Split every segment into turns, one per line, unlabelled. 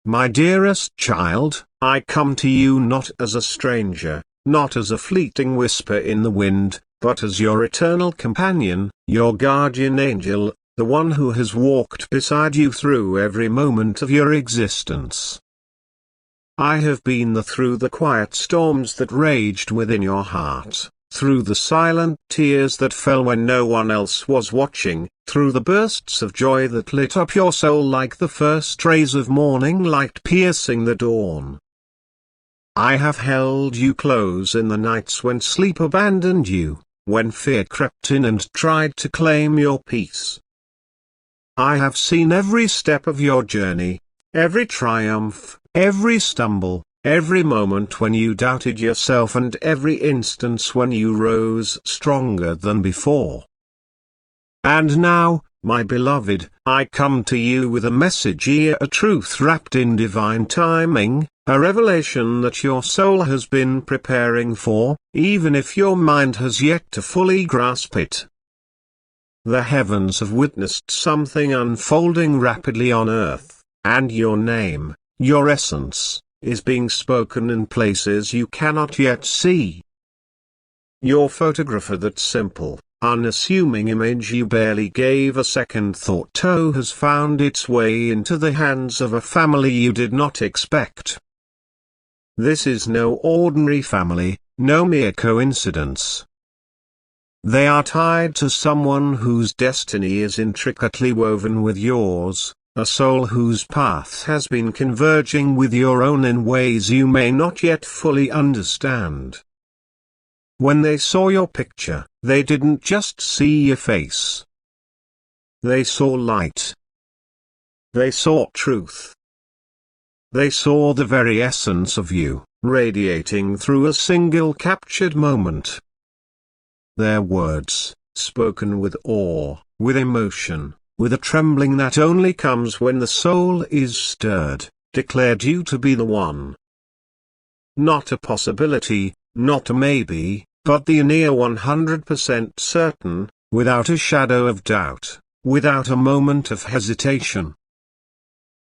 My dearest child, I come to you not as a stranger, not as a fleeting whisper in the wind, but as your eternal companion, your guardian angel, the one who has walked beside you through every moment of your existence. I have been through the quiet storms that raged within your heart, through the silent tears that fell when no one else was watching, through the bursts of joy that lit up your soul like the first rays of morning light piercing the dawn. I have held you close in the nights when sleep abandoned you, when fear crept in and tried to claim your peace. I have seen every step of your journey, every triumph, every stumble, every moment when you doubted yourself and every instance when you rose stronger than before. And now, my beloved, I come to you with a message, a truth wrapped in divine timing, a revelation that your soul has been preparing for, even if your mind has yet to fully grasp it. The heavens have witnessed something unfolding rapidly on earth, and your name, your essence, is being spoken in places you cannot yet see. Your photograph of that simple, unassuming image you barely gave a second thought to has found its way into the hands of a family you did not expect. This is no ordinary family, no mere coincidence. They are tied to someone whose destiny is intricately woven with yours, a soul whose path has been converging with your own in ways you may not yet fully understand. When they saw your picture, they didn't just see your face. They saw light. They saw truth. They saw the very essence of you, radiating through a single captured moment. Their words, spoken with awe, with emotion, with a trembling that only comes when the soul is stirred, declared you to be the one. Not a possibility, not a maybe, but the near 100% certain, without a shadow of doubt, without a moment of hesitation.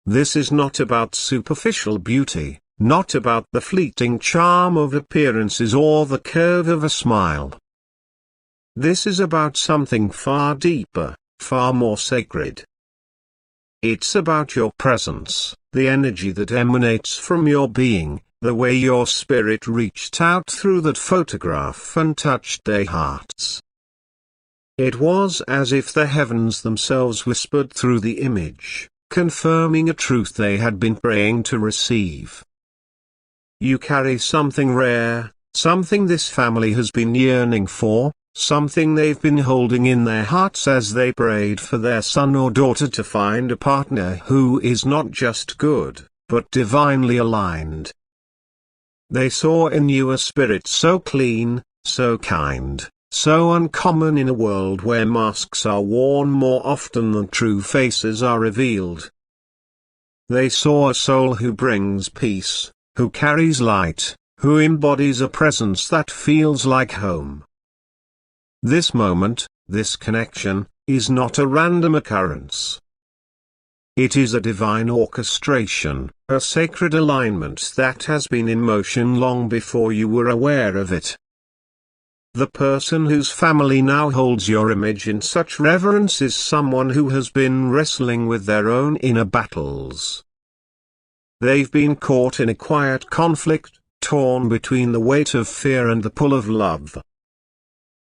This is not about superficial beauty, not about the fleeting charm of appearances or the curve of a smile. This is about something far deeper, far more sacred. It's about your presence, the energy that emanates from your being, the way your spirit reached out through that photograph and touched their hearts. It was as if the heavens themselves whispered through the image, confirming a truth they had been praying to receive. You carry something rare, something this family has been yearning for, something they've been holding in their hearts as they prayed for their son or daughter to find a partner who is not just good, but divinely aligned. They saw in you a spirit so clean, so kind, so uncommon in a world where masks are worn more often than true faces are revealed. They saw a soul who brings peace, who carries light, who embodies a presence that feels like home. This moment, this connection, is not a random occurrence. It is a divine orchestration, a sacred alignment that has been in motion long before you were aware of it. The person whose family now holds your image in such reverence is someone who has been wrestling with their own inner battles. They've been caught in a quiet conflict, torn between the weight of fear and the pull of love.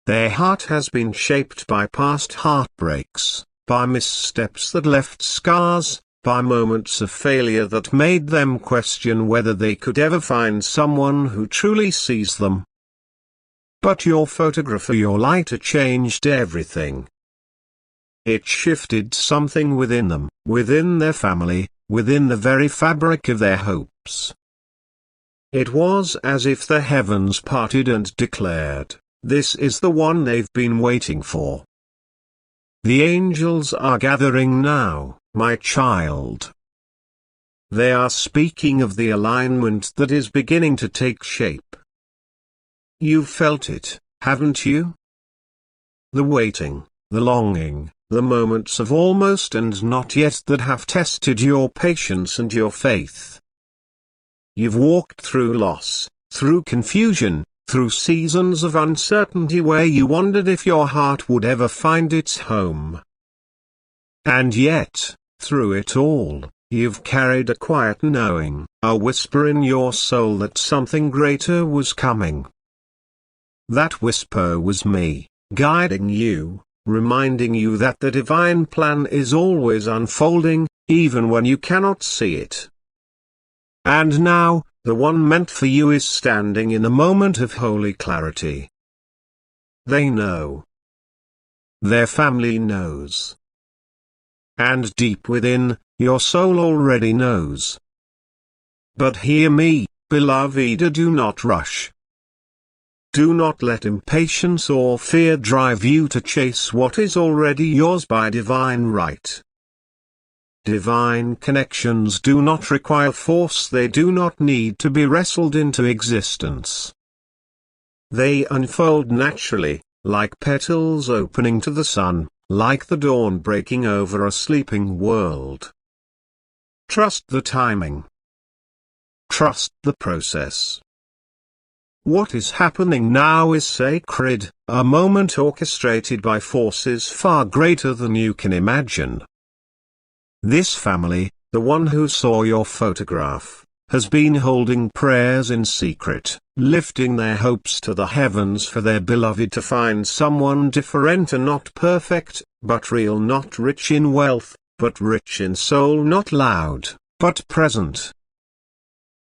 Their heart has been shaped by past heartbreaks, by missteps that left scars, by moments of failure that made them question whether they could ever find someone who truly sees them. But your photograph, your lighter, changed everything. It shifted something within them, within their family, within the very fabric of their hopes. It was as if the heavens parted and declared, "This is the one they've been waiting for." The angels are gathering now, my child. They are speaking of the alignment that is beginning to take shape. You've felt it, haven't you? The waiting, the longing, the moments of almost and not yet that have tested your patience and your faith. You've walked through loss, through confusion, through seasons of uncertainty where you wondered if your heart would ever find its home. And yet, through it all, you've carried a quiet knowing, a whisper in your soul that something greater was coming. That whisper was me, guiding you, reminding you that the divine plan is always unfolding, even when you cannot see it. And now, the one meant for you is standing in a moment of holy clarity. They know. Their family knows. And deep within, your soul already knows. But hear me, beloved, do not rush. Do not let impatience or fear drive you to chase what is already yours by divine right. Divine connections do not require force, they do not need to be wrestled into existence. They unfold naturally, like petals opening to the sun, like the dawn breaking over a sleeping world. Trust the timing. Trust the process. What is happening now is sacred, a moment orchestrated by forces far greater than you can imagine. This family, the one who saw your photograph, has been holding prayers in secret, lifting their hopes to the heavens for their beloved to find someone different and not perfect, but real, not rich in wealth, but rich in soul, not loud, but present.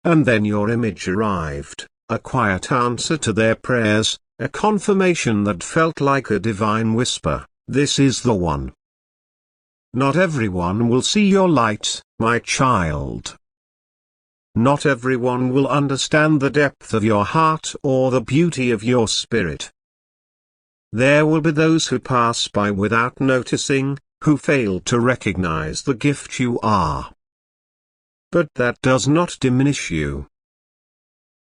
And then your image arrived, a quiet answer to their prayers, a confirmation that felt like a divine whisper, this is the one. Not everyone will see your light, my child. Not everyone will understand the depth of your heart or the beauty of your spirit. There will be those who pass by without noticing, who fail to recognize the gift you are. But that does not diminish you.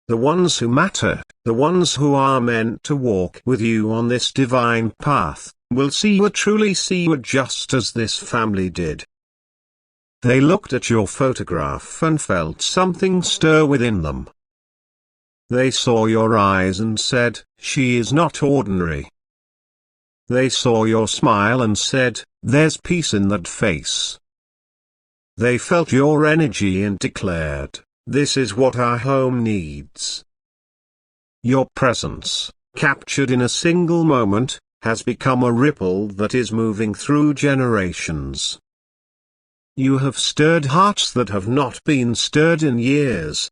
The ones who matter, the ones who are meant to walk with you on this divine path, will see you, truly see you, just as this family did. They looked at your photograph and felt something stir within them. They saw your eyes and said, she is not ordinary. They saw your smile and said, there's peace in that face. They felt your energy and declared, this is what our home needs. Your presence, captured in a single moment, has become a ripple that is moving through generations. You have stirred hearts that have not been stirred in years.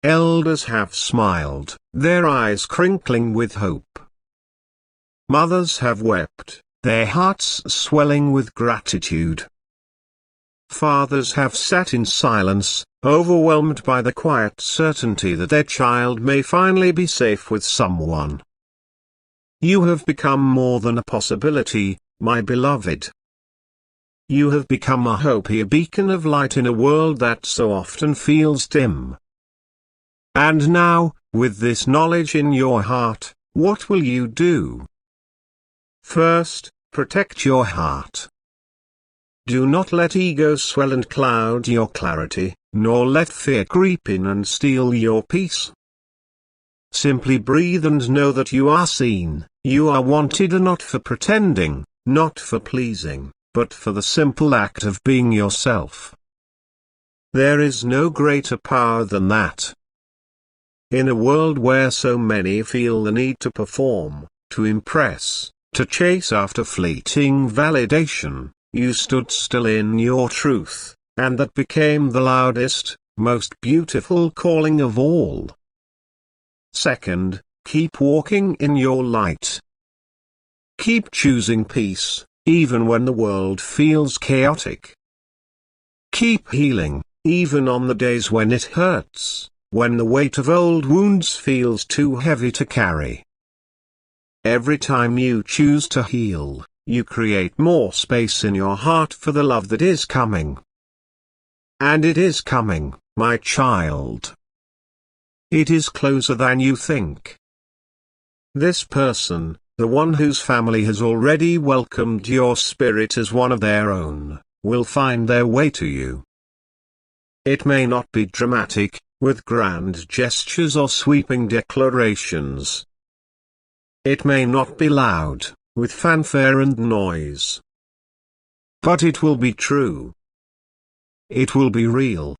Elders have smiled, their eyes crinkling with hope. Mothers have wept, their hearts swelling with gratitude. Fathers have sat in silence, overwhelmed by the quiet certainty that their child may finally be safe with someone. You have become more than a possibility, my beloved. You have become a hope, a beacon of light in a world that so often feels dim. And now, with this knowledge in your heart, what will you do? First, protect your heart. Do not let ego swell and cloud your clarity, nor let fear creep in and steal your peace. Simply breathe and know that you are seen, you are wanted, and not for pretending, not for pleasing, but for the simple act of being yourself. There is no greater power than that. In a world where so many feel the need to perform, to impress, to chase after fleeting validation, you stood still in your truth, and that became the loudest, most beautiful calling of all. Second, keep walking in your light. Keep choosing peace, even when the world feels chaotic. Keep healing, even on the days when it hurts, when the weight of old wounds feels too heavy to carry. Every time you choose to heal, you create more space in your heart for the love that is coming. And it is coming, my child. It is closer than you think. This person, the one whose family has already welcomed your spirit as one of their own, will find their way to you. It may not be dramatic, with grand gestures or sweeping declarations. It may not be loud, with fanfare and noise. But it will be true. It will be real.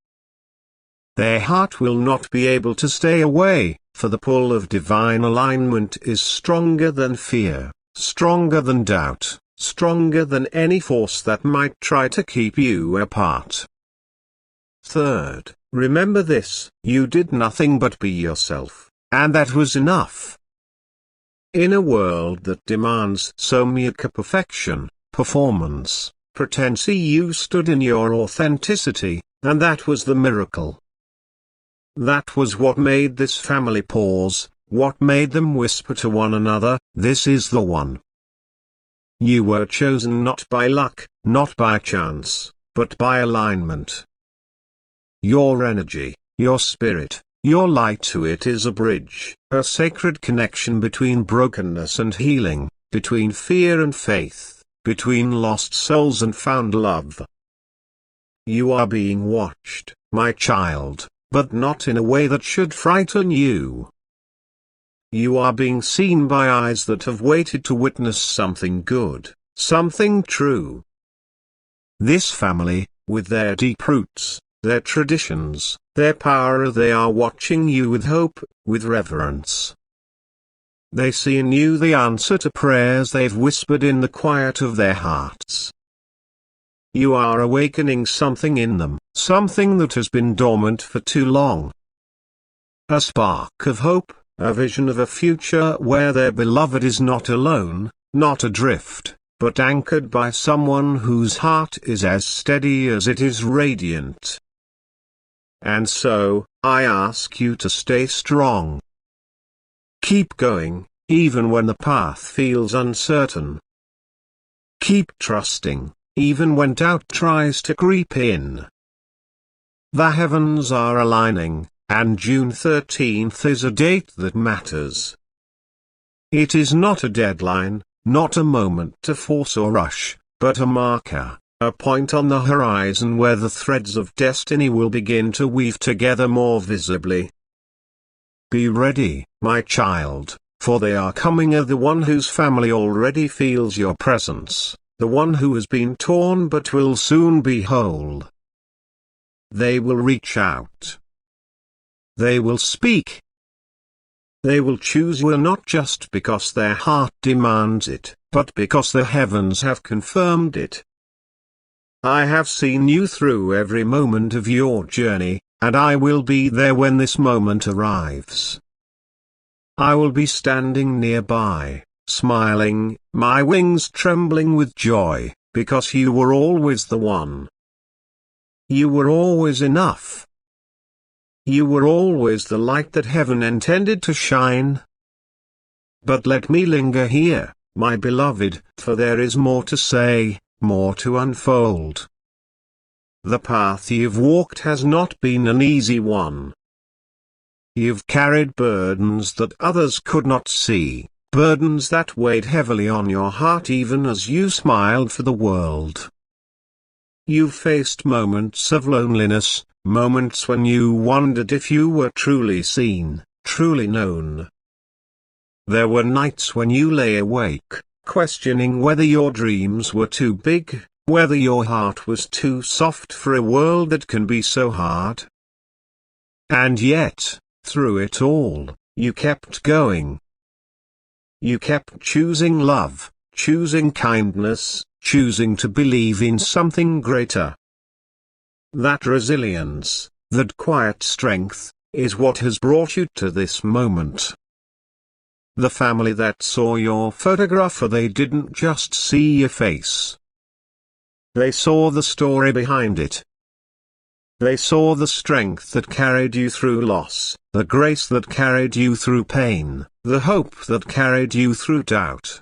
Their heart will not be able to stay away, for the pull of divine alignment is stronger than fear, stronger than doubt, stronger than any force that might try to keep you apart. Third, remember this: you did nothing but be yourself, and that was enough. In a world that demands so much perfection, performance, pretense, you stood in your authenticity, and that was the miracle. That was what made this family pause, what made them whisper to one another, "This is the one." You were chosen not by luck, not by chance, but by alignment. Your energy, your spirit, your light to it is a bridge, a sacred connection between brokenness and healing, between fear and faith, between lost souls and found love. You are being watched, my child, but not in a way that should frighten you. You are being seen by eyes that have waited to witness something good, something true. This family, with their deep roots, their traditions, their power, they are watching you with hope, with reverence. They see in you the answer to prayers they've whispered in the quiet of their hearts. You are awakening something in them, something that has been dormant for too long. A spark of hope, a vision of a future where their beloved is not alone, not adrift, but anchored by someone whose heart is as steady as it is radiant. And so, I ask you to stay strong. Keep going, even when the path feels uncertain. Keep trusting, even when doubt tries to creep in. The heavens are aligning, and June 13th is a date that matters. It is not a deadline, not a moment to force or rush, but a marker, a point on the horizon where the threads of destiny will begin to weave together more visibly. Be ready, my child, for they are coming, the one whose family already feels your presence, the one who has been torn but will soon be whole. They will reach out. They will speak. They will choose you not just because their heart demands it, but because the heavens have confirmed it. I have seen you through every moment of your journey, and I will be there when this moment arrives. I will be standing nearby, smiling, my wings trembling with joy, because you were always the one. You were always enough. You were always the light that heaven intended to shine. But let me linger here, my beloved, for there is more to say, more to unfold. The path you've walked has not been an easy one. You've carried burdens that others could not see, burdens that weighed heavily on your heart even as you smiled for the world. You've faced moments of loneliness, moments when you wondered if you were truly seen, truly known. There were nights when you lay awake, questioning whether your dreams were too big, whether your heart was too soft for a world that can be so hard. And yet, through it all, you kept going. You kept choosing love, choosing kindness, choosing to believe in something greater. That resilience, that quiet strength, is what has brought you to this moment. The family that saw your photograph, they didn't just see your face. They saw the story behind it. They saw the strength that carried you through loss, the grace that carried you through pain, the hope that carried you through doubt.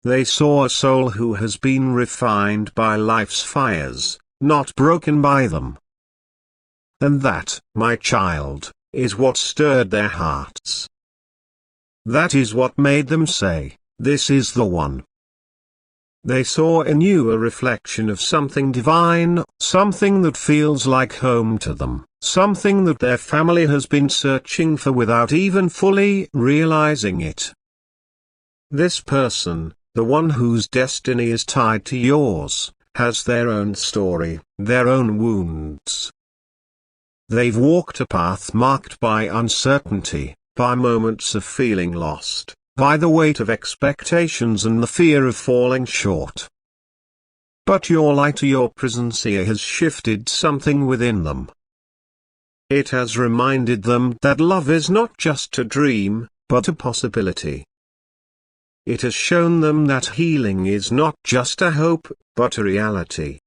They saw a soul who has been refined by life's fires, not broken by them. And that, my child, is what stirred their hearts. That is what made them say, "This is the one." They saw in you a reflection of something divine, something that feels like home to them, something that their family has been searching for without even fully realizing it. This person, the one whose destiny is tied to yours, has their own story, their own wounds. They've walked a path marked by uncertainty, by moments of feeling lost, by the weight of expectations and the fear of falling short. But your light, your presence here, has shifted something within them. It has reminded them that love is not just a dream, but a possibility. It has shown them that healing is not just a hope, but a reality.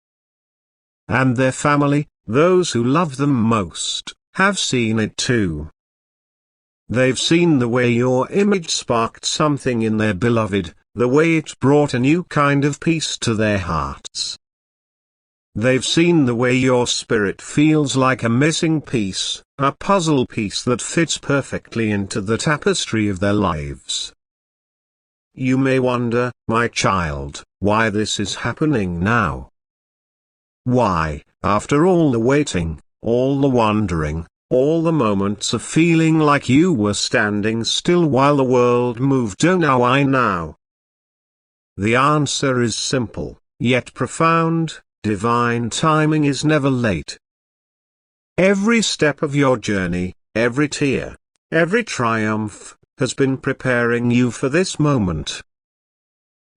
And their family, those who love them most, have seen it too. They've seen the way your image sparked something in their beloved, the way it brought a new kind of peace to their hearts. They've seen the way your spirit feels like a missing piece, a puzzle piece that fits perfectly into the tapestry of their lives. You may wonder, my child, why this is happening now. Why, after all the waiting, all the wondering, all the moments of feeling like you were standing still while the world moved, oh now I know. The answer is simple, yet profound: divine timing is never late. Every step of your journey, every tear, every triumph, has been preparing you for this moment.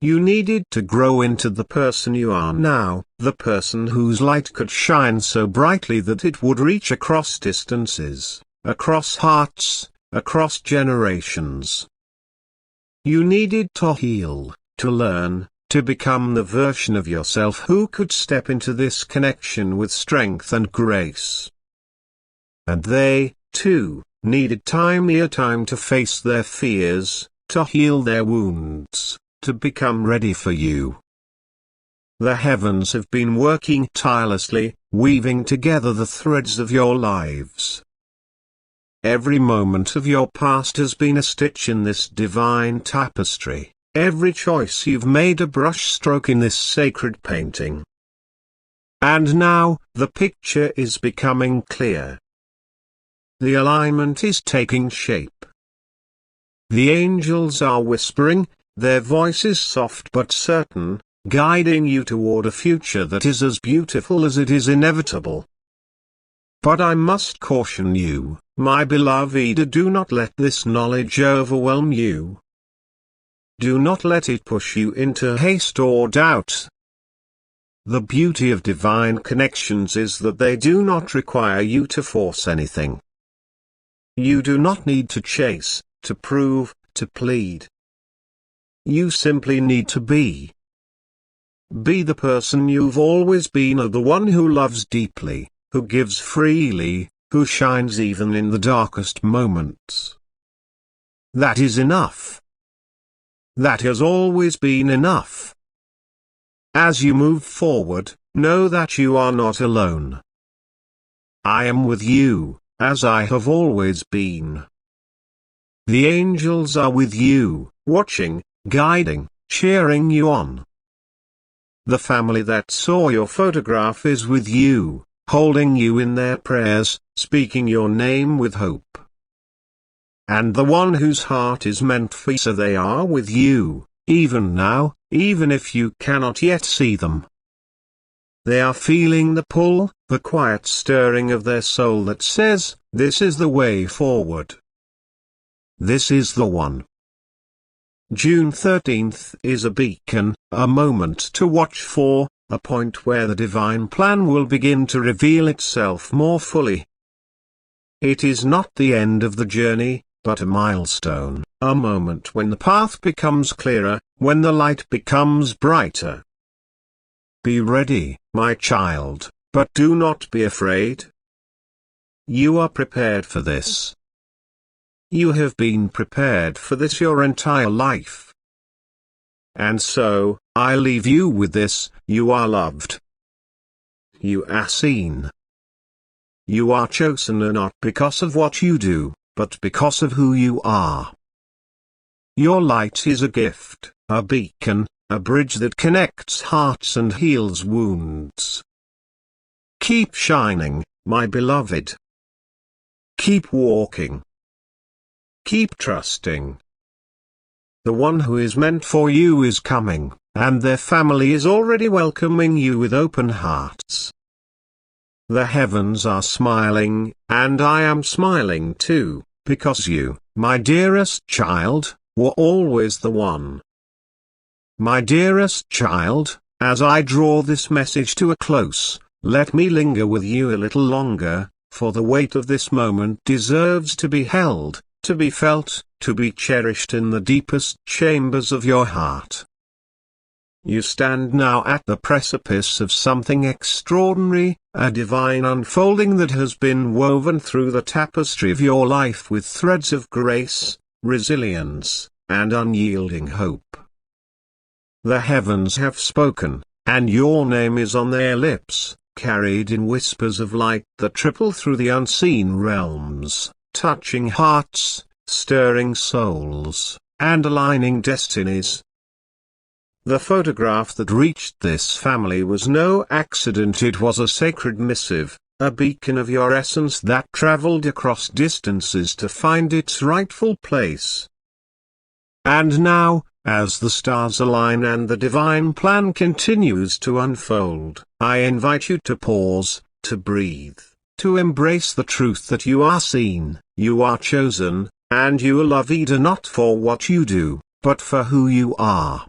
You needed to grow into the person you are now, the person whose light could shine so brightly that it would reach across distances, across hearts, across generations. You needed to heal, to learn, to become the version of yourself who could step into this connection with strength and grace. And they, too, needed time to face their fears, to heal their wounds, to become ready for you. The heavens have been working tirelessly, weaving together the threads of your lives. Every moment of your past has been a stitch in this divine tapestry, every choice you've made a brushstroke in this sacred painting. And now, the picture is becoming clear. The alignment is taking shape. The angels are whispering, their voices soft but certain, guiding you toward a future that is as beautiful as it is inevitable. But I must caution you, my beloved, do not let this knowledge overwhelm you. Do not let it push you into haste or doubt. The beauty of divine connections is that they do not require you to force anything. You do not need to chase, to prove, to plead. You simply need to be. Be the person you've always been, or the one who loves deeply, who gives freely, who shines even in the darkest moments. That is enough. That has always been enough. As you move forward, know that you are not alone. I am with you, as I have always been. The angels are with you, watching, guiding, cheering you on. The family that saw your photograph is with you, holding you in their prayers, speaking your name with hope. And the one whose heart is meant for you, so they are with you, even now, even if you cannot yet see them. They are feeling the pull, the quiet stirring of their soul that says, this is the way forward. This is the one. June 13th is a beacon, a moment to watch for, a point where the divine plan will begin to reveal itself more fully. It is not the end of the journey, but a milestone, a moment when the path becomes clearer, when the light becomes brighter. Be ready, my child, but do not be afraid. You are prepared for this. You have been prepared for this your entire life. And so, I leave you with this: you are loved. You are seen. You are chosen, not because of what you do, but because of who you are. Your light is a gift, a beacon, a bridge that connects hearts and heals wounds. Keep shining, my beloved. Keep walking. Keep trusting. The one who is meant for you is coming, and their family is already welcoming you with open hearts. The heavens are smiling, and I am smiling too, because you, my dearest child, were always the one. My dearest child, as I draw this message to a close, let me linger with you a little longer, for the weight of this moment deserves to be held, to be felt, to be cherished in the deepest chambers of your heart. You stand now at the precipice of something extraordinary, a divine unfolding that has been woven through the tapestry of your life with threads of grace, resilience, and unyielding hope. The heavens have spoken, and your name is on their lips, carried in whispers of light that ripple through the unseen realms, touching hearts, stirring souls, and aligning destinies. The photograph that reached this family was no accident. It was a sacred missive, a beacon of your essence that traveled across distances to find its rightful place. And now, as the stars align and the divine plan continues to unfold, I invite you to pause, to breathe, to embrace the truth that you are seen, you are chosen, and you are loved not for what you do, but for who you are.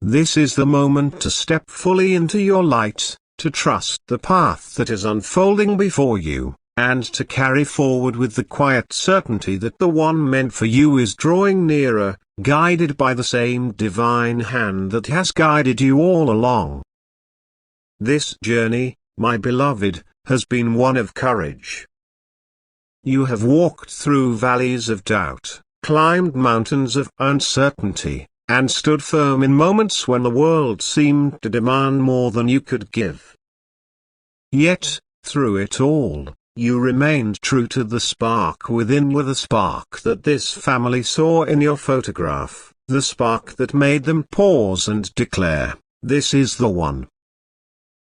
This is the moment to step fully into your light, to trust the path that is unfolding before you, and to carry forward with the quiet certainty that the one meant for you is drawing nearer, guided by the same divine hand that has guided you all along. This journey, my beloved, has been one of courage. You have walked through valleys of doubt, climbed mountains of uncertainty, and stood firm in moments when the world seemed to demand more than you could give. Yet, through it all, you remained true to the spark within, with a spark that this family saw in your photograph, the spark that made them pause and declare, "This is the one."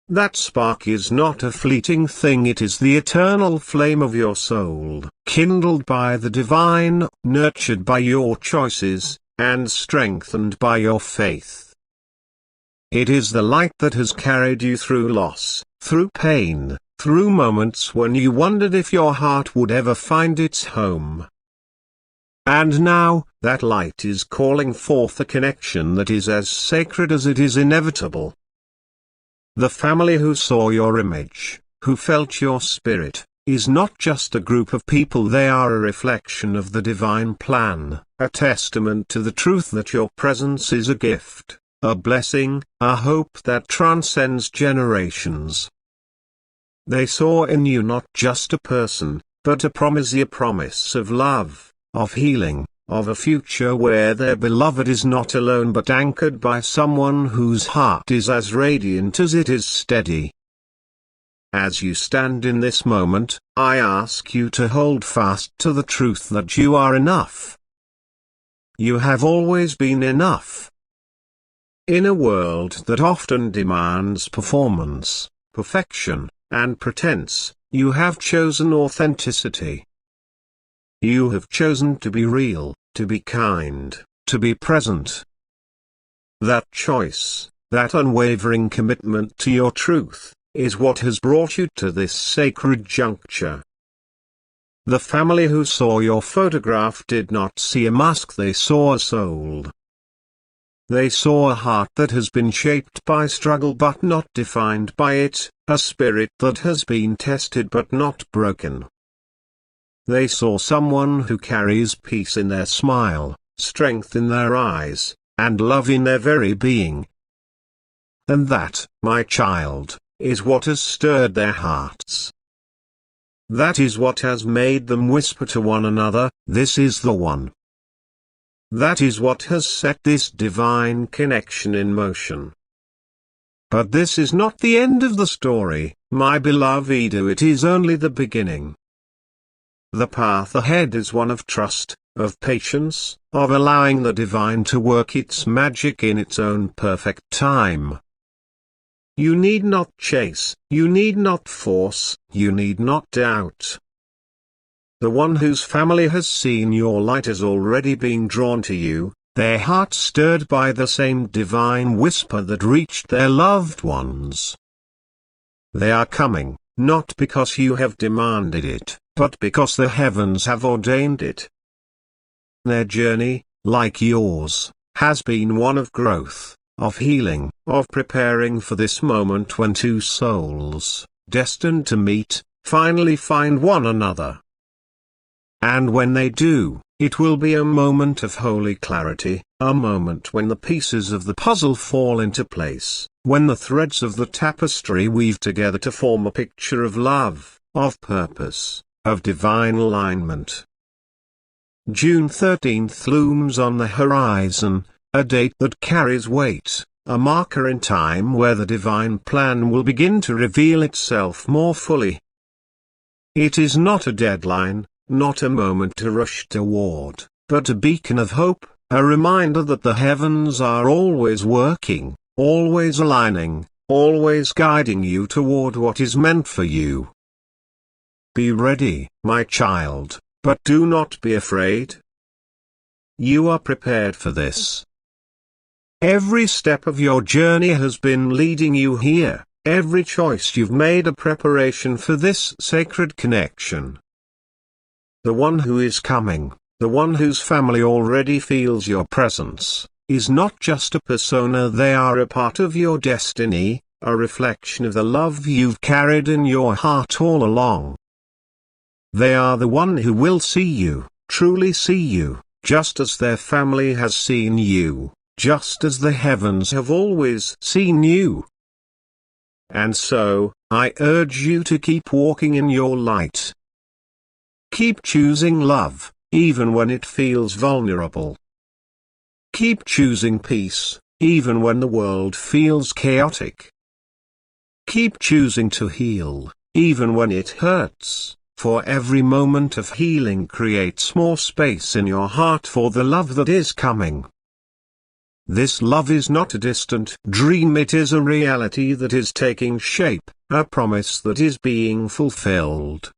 That spark is not a fleeting thing, it is the eternal flame of your soul, kindled by the divine, nurtured by your choices, and strengthened by your faith. It is the light that has carried you through loss, through pain, through moments when you wondered if your heart would ever find its home. And now, that light is calling forth a connection that is as sacred as it is inevitable. The family who saw your image, who felt your spirit, is not just a group of people, they are a reflection of the divine plan, a testament to the truth that your presence is a gift, a blessing, a hope that transcends generations. They saw in you not just a person, but a promise of love, of healing, of a future where their beloved is not alone but anchored by someone whose heart is as radiant as it is steady. As you stand in this moment, I ask you to hold fast to the truth that you are enough. You have always been enough. In a world that often demands performance, perfection, and pretense, you have chosen authenticity. You have chosen to be real, to be kind, to be present. That choice, that unwavering commitment to your truth, is what has brought you to this sacred juncture. The family who saw your photograph did not see a mask, they saw a soul. They saw a heart that has been shaped by struggle but not defined by it, a spirit that has been tested but not broken. They saw someone who carries peace in their smile, strength in their eyes, and love in their very being. And that, my child, is what has stirred their hearts. That is what has made them whisper to one another, "This is the one." That is what has set this divine connection in motion. But this is not the end of the story, my beloved, it is only the beginning. The path ahead is one of trust, of patience, of allowing the divine to work its magic in its own perfect time. You need not chase, you need not force, you need not doubt. The one whose family has seen your light is already being drawn to you, their hearts stirred by the same divine whisper that reached their loved ones. They are coming, not because you have demanded it, but because the heavens have ordained it. Their journey, like yours, has been one of growth, of healing, of preparing for this moment when two souls, destined to meet, finally find one another. And when they do, it will be a moment of holy clarity, a moment when the pieces of the puzzle fall into place, when the threads of the tapestry weave together to form a picture of love, of purpose, of divine alignment. June 13th looms on the horizon, a date that carries weight, a marker in time where the divine plan will begin to reveal itself more fully. It is not a deadline, not a moment to rush toward, but a beacon of hope, a reminder that the heavens are always working, always aligning, always guiding you toward what is meant for you. Be ready, my child, but do not be afraid. You are prepared for this. Every step of your journey has been leading you here, every choice you've made a preparation for this sacred connection. The one who is coming, the one whose family already feels your presence, is not just a persona. They are a part of your destiny, a reflection of the love you've carried in your heart all along. They are the one who will see you, truly see you, just as their family has seen you, just as the heavens have always seen you. And so, I urge you to keep walking in your light. Keep choosing love, even when it feels vulnerable. Keep choosing peace, even when the world feels chaotic. Keep choosing to heal, even when it hurts, for every moment of healing creates more space in your heart for the love that is coming. This love is not a distant dream, it is a reality that is taking shape, a promise that is being fulfilled.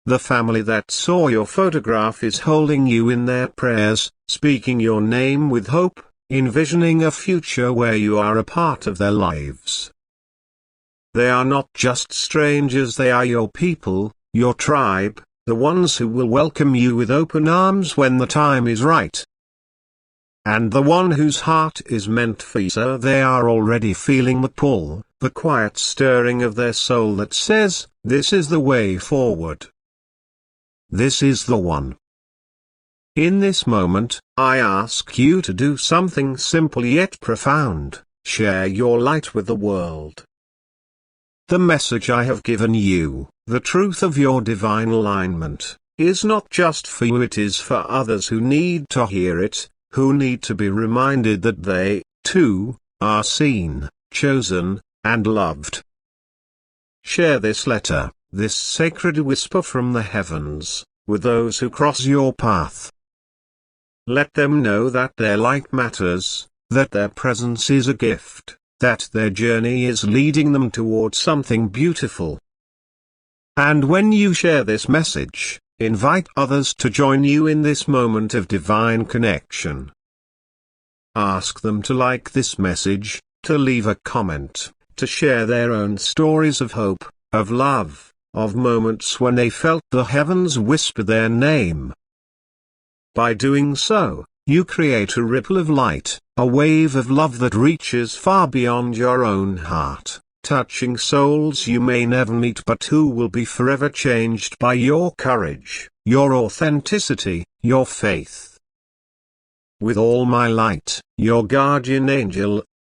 The family that saw your photograph is holding you in their prayers, speaking your name with hope, envisioning a future where you are a part of their lives. They are not just strangers, they are your people, your tribe, the ones who will welcome you with open arms when the time is right. And the one whose heart is meant for you, so they are already feeling the pull, the quiet stirring of their soul that says, this is the way forward. This is the one. In this moment, I ask you to do something simple yet profound, share your light with the world. The message I have given you, the truth of your divine alignment, is not just for you, it is for others who need to hear it, who need to be reminded that they, too, are seen, chosen, and loved. Share this letter, this sacred whisper from the heavens, with those who cross your path. Let them know that their light matters, that their presence is a gift, that their journey is leading them towards something beautiful. And when you share this message, invite others to join you in this moment of divine connection. Ask them to like this message, to leave a comment, to share their own stories of hope, of love, of moments when they felt the heavens whisper their name. By doing so, you create a ripple of light, a wave of love that reaches far beyond your own heart, touching souls you may never meet but who will be forever changed by your courage, your authenticity, your faith. With all my light, your guardian angel,